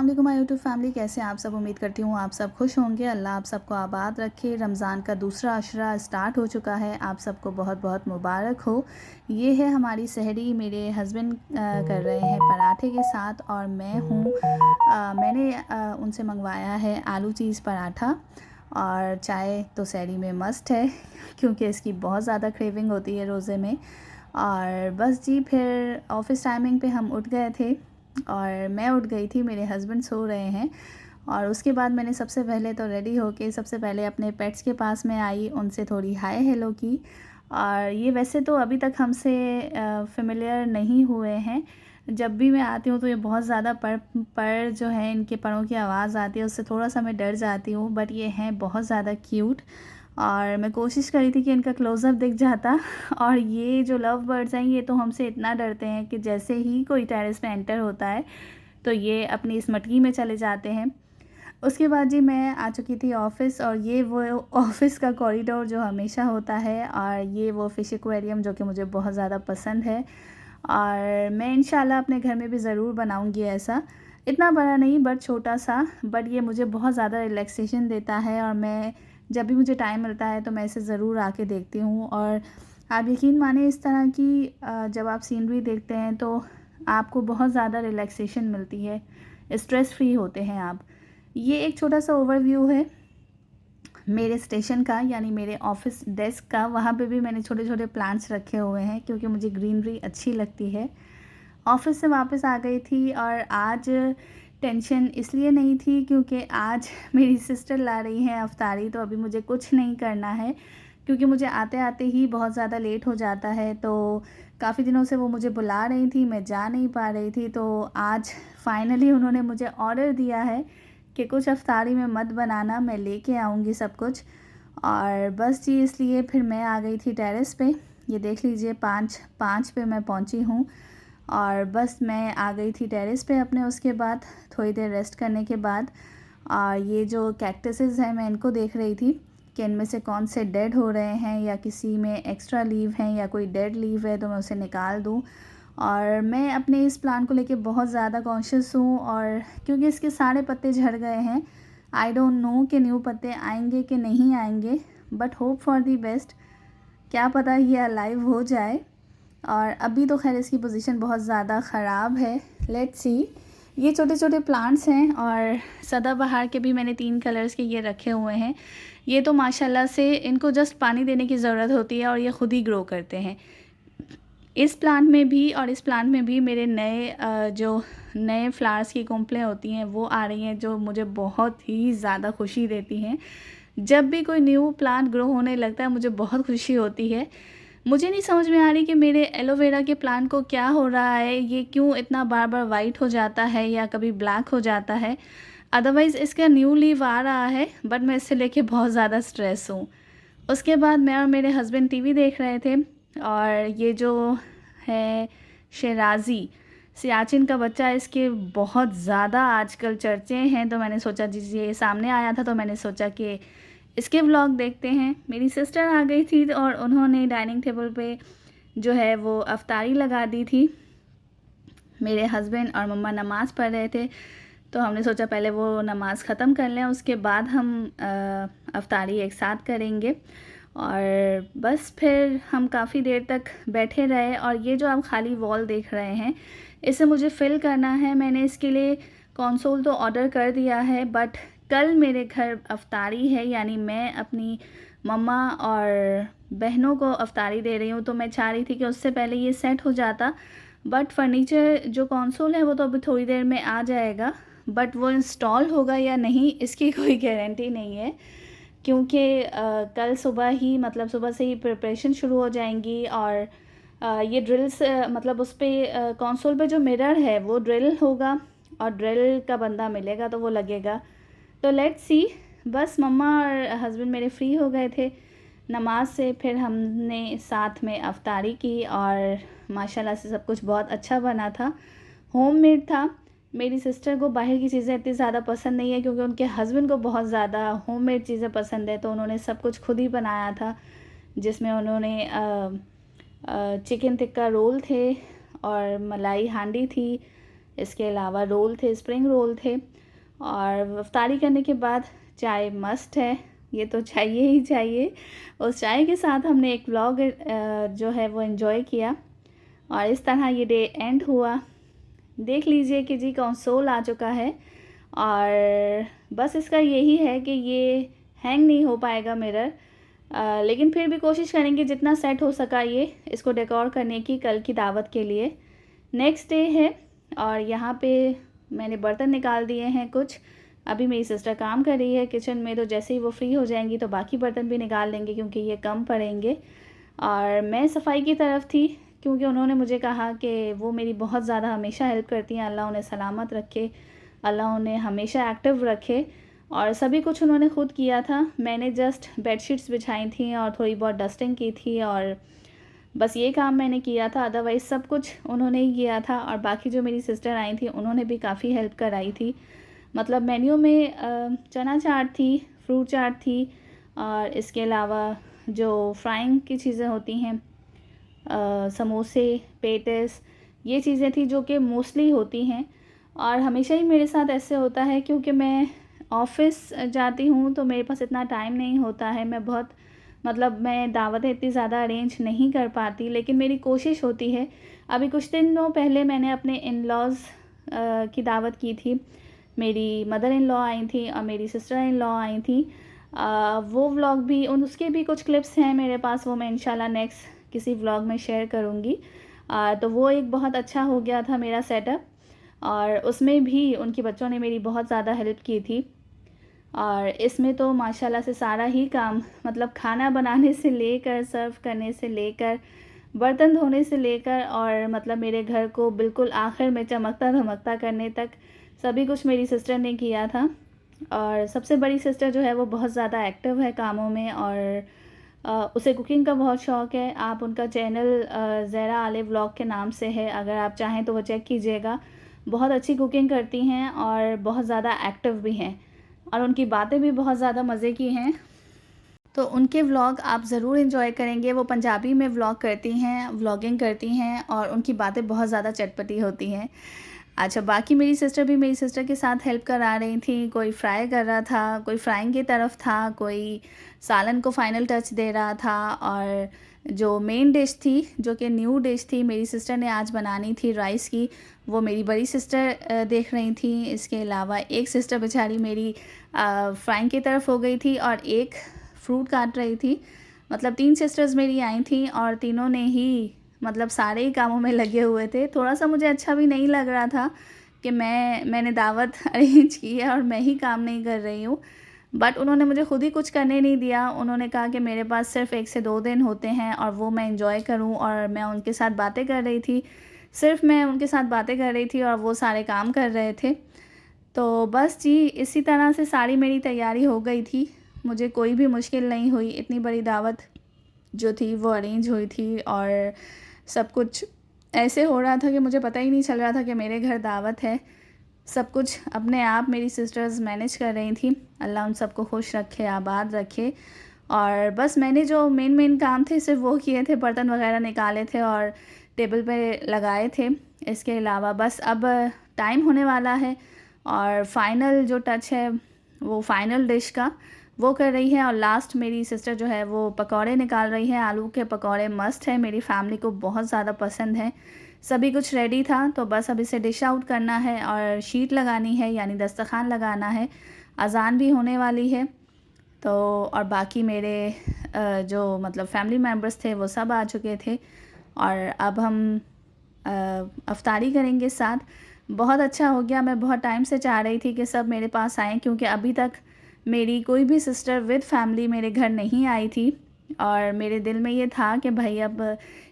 वालेकुम my YouTube family, कैसे हैं आप सब। उम्मीद करती हूँ आप सब खुश होंगे। अल्लाह आप सबको आबाद रखे। रमज़ान का दूसरा अशरा स्टार्ट हो चुका है, आप सबको बहुत बहुत मुबारक हो। ये है हमारी सहरी। मेरे हस्बैंड कर रहे हैं पराठे के साथ और मैं हूँ मैंने उनसे मंगवाया है आलू चीज़ पराठा। और चाय तो सहरी में मस्ट है क्योंकि इसकी बहुत ज़्यादा क्रेविंग होती है रोज़े में। और बस जी, फिर ऑफ़िस टाइमिंग पे हम उठ गए थे और मैं उठ गई थी, मेरे हस्बैंड सो रहे हैं। और उसके बाद मैंने सबसे पहले तो रेडी होके सबसे पहले अपने पेट्स के पास में आई, उनसे थोड़ी हाय हेलो की। और ये वैसे तो अभी तक हमसे फ़ेमिलियर नहीं हुए हैं। जब भी मैं आती हूँ तो ये बहुत ज़्यादा पर जो है इनके परों की आवाज़ आती है, उससे थोड़ा-सा मैं डर जाती हूँ। बट ये हैं बहुत ज़्यादा क्यूट और मैं कोशिश करी थी कि इनका क्लोज़अप दिख जाता। और ये जो लव बर्ड्स हैं ये तो हमसे इतना डरते हैं कि जैसे ही कोई टेरेस पे एंटर होता है तो ये अपनी इस मटकी में चले जाते हैं। उसके बाद जी मैं आ चुकी थी ऑफ़िस, और ये वो ऑफ़िस का कॉरिडोर जो हमेशा होता है, और ये वो फ़िश एक्वेरियम जो कि मुझे बहुत ज़्यादा पसंद है। और मैं इंशाल्लाह अपने घर में भी ज़रूर बनाऊंगी ऐसा। इतना बड़ा नहीं बट छोटा सा, बट ये मुझे बहुत ज़्यादा रिलैक्सेशन देता है और मैं जब भी मुझे टाइम मिलता है तो मैं इसे ज़रूर आके देखती हूँ। और आप यकीन माने इस तरह की जब आप सीनरी देखते हैं तो आपको बहुत ज़्यादा रिलैक्सेशन मिलती है, स्ट्रेस फ्री होते हैं आप। ये एक छोटा सा ओवरव्यू है मेरे स्टेशन का, यानी मेरे ऑफ़िस डेस्क का। वहाँ पे भी मैंने छोटे छोटे प्लांट्स रखे हुए हैं क्योंकि मुझे ग्रीनरी अच्छी लगती है। ऑफ़िस से वापस आ गई थी और आज टेंशन इसलिए नहीं थी क्योंकि आज मेरी सिस्टर ला रही हैं अफ्तारी, तो अभी मुझे कुछ नहीं करना है क्योंकि मुझे आते आते ही बहुत ज़्यादा लेट हो जाता है। तो काफ़ी दिनों से वो मुझे बुला रही थी, मैं जा नहीं पा रही थी। तो आज फाइनली उन्होंने मुझे ऑर्डर दिया है कि कुछ अफ्तारी में मत बनाना, मैं लेके आऊँगी सब कुछ। और बस जी, इसलिए फिर मैं आ गई थी टेरेस पे। ये देख लीजिए 5 पे मैं पहुँची हूँ और बस मैं आ गई थी टेरेस पे अपने। उसके बाद थोड़ी देर रेस्ट करने के बाद ये जो कैक्टसेस हैं मैं इनको देख रही थी कि इनमें से कौन से डेड हो रहे हैं या किसी में एक्स्ट्रा लीव हैं या कोई डेड लीव है तो मैं उसे निकाल दूँ। और मैं अपने इस प्लान को लेके बहुत ज़्यादा कॉन्शियस हूँ, और क्योंकि इसके सारे पत्ते झड़ गए हैं। आई डोंट नो कि न्यू पत्ते आएंगे कि नहीं आएंगे, but hope for the best. क्या पता ये अलाइव हो जाए। और अभी तो खैर इसकी पोजीशन बहुत ज़्यादा ख़राब है, लेट्स सी। ये छोटे छोटे प्लांट्स हैं और सदाबहार के भी मैंने 3 कलर्स के ये रखे हुए हैं। ये तो माशाल्लाह से इनको जस्ट पानी देने की ज़रूरत होती है और ये ख़ुद ही ग्रो करते हैं। इस प्लांट में भी और इस प्लांट में भी मेरे जो नए फ्लावर्स की कुंपलें होती हैं वो आ रही हैं, जो मुझे बहुत ही ज़्यादा खुशी देती हैं। जब भी कोई न्यू प्लांट ग्रो होने लगता है मुझे बहुत खुशी होती है। मुझे नहीं समझ में आ रही कि मेरे एलोवेरा के प्लांट को क्या हो रहा है, ये क्यों इतना बार बार वाइट हो जाता है या कभी ब्लैक हो जाता है। अदरवाइज़ इसका न्यू लीव आ रहा है, बट मैं इससे लेके बहुत ज़्यादा स्ट्रेस हूँ। उसके बाद मैं और मेरे हस्बैंड टीवी देख रहे थे, और ये जो है शेराज़ी सियाचिन का बच्चा, इसके बहुत ज़्यादा आजकल चर्चे हैं। तो मैंने सोचा जी ये सामने आया था तो मैंने सोचा कि इसके व्लॉग देखते हैं। मेरी सिस्टर आ गई थी और उन्होंने डाइनिंग टेबल पे जो है वो अफ्तारी लगा दी थी। मेरे हस्बैंड और मम्मा नमाज़ पढ़ रहे थे तो हमने सोचा पहले वो नमाज़ ख़त्म कर लें, उसके बाद हम अफ्तारी एक साथ करेंगे। और बस फिर हम काफ़ी देर तक बैठे रहे। और ये जो आप खाली वॉल देख रहे हैं इसे मुझे फ़िल करना है। मैंने इसके लिए कंसोल तो ऑर्डर कर दिया है, बट कल मेरे घर अफ्तारी है, यानी मैं अपनी मम्मा और बहनों को अफ्तारी दे रही हूँ। तो मैं चाह रही थी कि उससे पहले ये सेट हो जाता, बट फर्नीचर जो कंसोल है वो तो अभी थोड़ी देर में आ जाएगा, बट वो इंस्टॉल होगा या नहीं इसकी कोई गारंटी नहीं है क्योंकि कल सुबह ही, मतलब सुबह से ही प्रिपरेशन शुरू हो जाएंगी। और ये ड्रिल्स मतलब उस पर कंसोल पे जो मिरर है वो ड्रिल होगा और ड्रिल का बंदा मिलेगा तो वो लगेगा। तो लेट्स सी। बस मम्मा और हस्बैंड मेरे फ्री हो गए थे नमाज से, फिर हमने साथ में अफ्तारी की और माशाल्लाह से सब कुछ बहुत अच्छा बना था, होममेड था। मेरी सिस्टर को बाहर की चीज़ें इतनी ज़्यादा पसंद नहीं है क्योंकि उनके हस्बैंड को बहुत ज़्यादा होममेड चीज़ें पसंद है, तो उन्होंने सब कुछ खुद ही बनाया था, जिसमें उन्होंने चिकन टिक्का रोल थे और मलाई हांडी थी, इसके अलावा रोल थे, स्प्रिंग रोल थे। और इफ्तारी करने के बाद चाय मस्ट है, ये तो चाहिए ही चाहिए। उस चाय के साथ हमने एक व्लॉग जो है वो एंजॉय किया और इस तरह ये डे एंड हुआ। देख लीजिए कि जी कंसोल आ चुका है और बस इसका यही है कि ये हैंग नहीं हो पाएगा मिरर, लेकिन फिर भी कोशिश करेंगे जितना सेट हो सका ये इसको डेकोर करने की कल की दावत के लिए। नेक्स्ट डे है और यहाँ पे मैंने बर्तन निकाल दिए हैं कुछ। अभी मेरी सिस्टर काम कर रही है किचन में, तो जैसे ही वो फ्री हो जाएंगी तो बाकी बर्तन भी निकाल लेंगे क्योंकि ये कम पड़ेंगे। और मैं सफाई की तरफ थी क्योंकि उन्होंने मुझे कहा कि वो मेरी बहुत ज़्यादा हमेशा हेल्प करती हैं, अल्लाह उन्हें सलामत रखे, अल्लाह उन्हें हमेशा एक्टिव रखे। और सभी कुछ उन्होंने ख़ुद किया था, मैंने जस्ट बेडशीट्स बिछाई थी और थोड़ी बहुत डस्टिंग की थी और बस ये काम मैंने किया था, अदरवाइज़ सब कुछ उन्होंने ही किया था। और बाकी जो मेरी सिस्टर आई थी उन्होंने भी काफ़ी हेल्प कराई थी। मतलब मेन्यू में चना चाट थी, फ्रूट चाट थी और इसके अलावा जो फ्राइंग की चीज़ें होती हैं, समोसे, पेटिस, ये चीज़ें थी जो कि मोस्टली होती हैं। और हमेशा ही मेरे साथ ऐसे होता है क्योंकि मैं ऑफ़िस जाती हूँ तो मेरे पास इतना टाइम नहीं होता है, मैं बहुत मतलब मैं दावतें इतनी ज़्यादा अरेंज नहीं कर पाती, लेकिन मेरी कोशिश होती है। अभी कुछ दिनों पहले मैंने अपने इन लॉज़ की दावत की थी, मेरी मदर इन लॉ आई थी और मेरी सिस्टर इन लॉ आई थी। वो व्लॉग भी उसके भी कुछ क्लिप्स हैं मेरे पास, वो मैं इंशाल्लाह नेक्स्ट किसी व्लॉग में शेयर करूँगी। तो वो एक बहुत अच्छा हो गया था मेरा सेटअप और उसमें भी उनके बच्चों ने मेरी बहुत ज़्यादा हेल्प की थी। और इसमें तो माशाल्लाह से सारा ही काम, मतलब खाना बनाने से लेकर, सर्व करने से लेकर, बर्तन धोने से लेकर और मतलब मेरे घर को बिल्कुल आखिर में चमकता धमकता करने तक सभी कुछ मेरी सिस्टर ने किया था। और सबसे बड़ी सिस्टर जो है वो बहुत ज़्यादा एक्टिव है कामों में और उसे कुकिंग का बहुत शौक़ है। आप उनका चैनल ज़हरा आले व्लॉग के नाम से है, अगर आप चाहें तो वो चेक कीजिएगा। बहुत अच्छी कुकिंग करती हैं और बहुत ज़्यादा एक्टिव भी हैं और उनकी बातें भी बहुत ज़्यादा मज़े की हैं, तो उनके व्लॉग आप ज़रूर एंजॉय करेंगे। वो पंजाबी में व्लॉग करती हैं, व्लॉगिंग करती हैं और उनकी बातें बहुत ज़्यादा चटपटी होती हैं। अच्छा, बाकी मेरी सिस्टर भी मेरी सिस्टर के साथ हेल्प करा रही थी, कोई फ्राई कर रहा था, कोई फ्राइंग की तरफ था, कोई सालन को फ़ाइनल टच दे रहा था। और जो मेन डिश थी, जो कि न्यू डिश थी, मेरी सिस्टर ने आज बनानी थी राइस की, वो मेरी बड़ी सिस्टर देख रही थी। इसके अलावा एक सिस्टर बेचारी मेरी फ्राइंग की तरफ हो गई थी और एक फ्रूट काट रही थी। मतलब 3 सिस्टर्स मेरी आई थी और तीनों ने ही मतलब सारे ही कामों में लगे हुए थे। थोड़ा-सा मुझे अच्छा भी नहीं लग रहा था कि मैंने दावत अरेंज की है और मैं ही काम नहीं कर रही हूँ, बट उन्होंने मुझे खुद ही कुछ करने नहीं दिया। उन्होंने कहा कि मेरे पास सिर्फ़ 1 से 2 दिन होते हैं और वो मैं एंजॉय करूँ, और मैं उनके साथ बातें कर रही थी। सिर्फ़ मैं उनके साथ बातें कर रही थी और वो सारे काम कर रहे थे। तो बस जी, इसी तरह से सारी मेरी तैयारी हो गई थी। मुझे कोई भी मुश्किल नहीं हुई, इतनी बड़ी दावत जो थी वो अरेंज हुई थी और सब कुछ ऐसे हो रहा था कि मुझे पता ही नहीं चल रहा था कि मेरे घर दावत है। सब कुछ अपने आप मेरी सिस्टर्स मैनेज कर रही थी। अल्लाह उन सबको खुश रखे, आबाद रखे। और बस मैंने जो मेन काम थे सिर्फ वो किए थे, बर्तन वगैरह निकाले थे और टेबल पे लगाए थे। इसके अलावा बस अब टाइम होने वाला है और फाइनल जो टच है वो फाइनल डिश का वो कर रही है। और लास्ट मेरी सिस्टर जो है वो पकौड़े निकाल रही है। आलू के पकौड़े मस्ट है, मेरी फैमिली को बहुत ज़्यादा पसंद है। सभी कुछ रेडी था, तो बस अब इसे डिश आउट करना है और शीट लगानी है, यानी दस्तरखान लगाना है। अज़ान भी होने वाली है, तो और बाकी मेरे जो मतलब फैमिली मेम्बर्स थे वो सब आ चुके थे और अब हम अफ्तारी करेंगे साथ। बहुत अच्छा हो गया, मैं बहुत टाइम से चाह रही थी कि सब मेरे पास आएँ, क्योंकि अभी तक मेरी कोई भी सिस्टर विद फैमिली मेरे घर नहीं आई थी और मेरे दिल में ये था कि भाई अब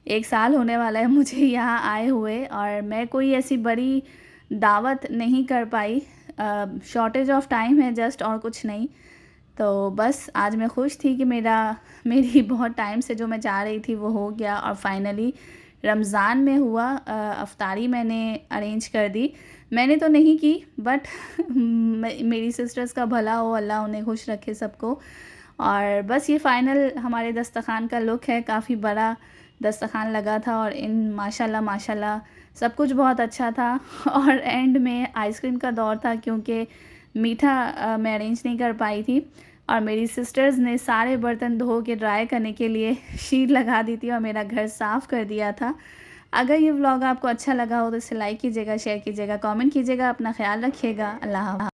1 साल होने वाला है मुझे यहाँ आए हुए और मैं कोई ऐसी बड़ी दावत नहीं कर पाई। शॉर्टेज ऑफ टाइम है जस्ट, और कुछ नहीं। तो बस आज मैं खुश थी कि मेरी बहुत टाइम से जो मैं चाह रही थी वो हो गया और फाइनली रमज़ान में हुआ। अफ्तारी मैंने अरेंज कर दी, मैंने तो नहीं की, बट मेरी सिस्टर्स का भला हो, अल्लाह उन्हें खुश रखे सबको। और बस ये फ़ाइनल हमारे दस्तरखान का लुक है। काफ़ी बड़ा दस्तरखान लगा था और माशाल्लाह सब कुछ बहुत अच्छा था। और एंड में आइसक्रीम का दौर था, क्योंकि मीठा मैं अरेंज नहीं कर पाई थी और मेरी सिस्टर्स ने सारे बर्तन धो के ड्राई करने के लिए शीट लगा दी थी और मेरा घर साफ़ कर दिया था। अगर ये व्लॉग आपको अच्छा लगा हो तो इसे लाइक कीजिएगा, शेयर कीजिएगा, कमेंट कीजिएगा। अपना ख़्याल रखिएगा। अल्लाह हाफ़िज़।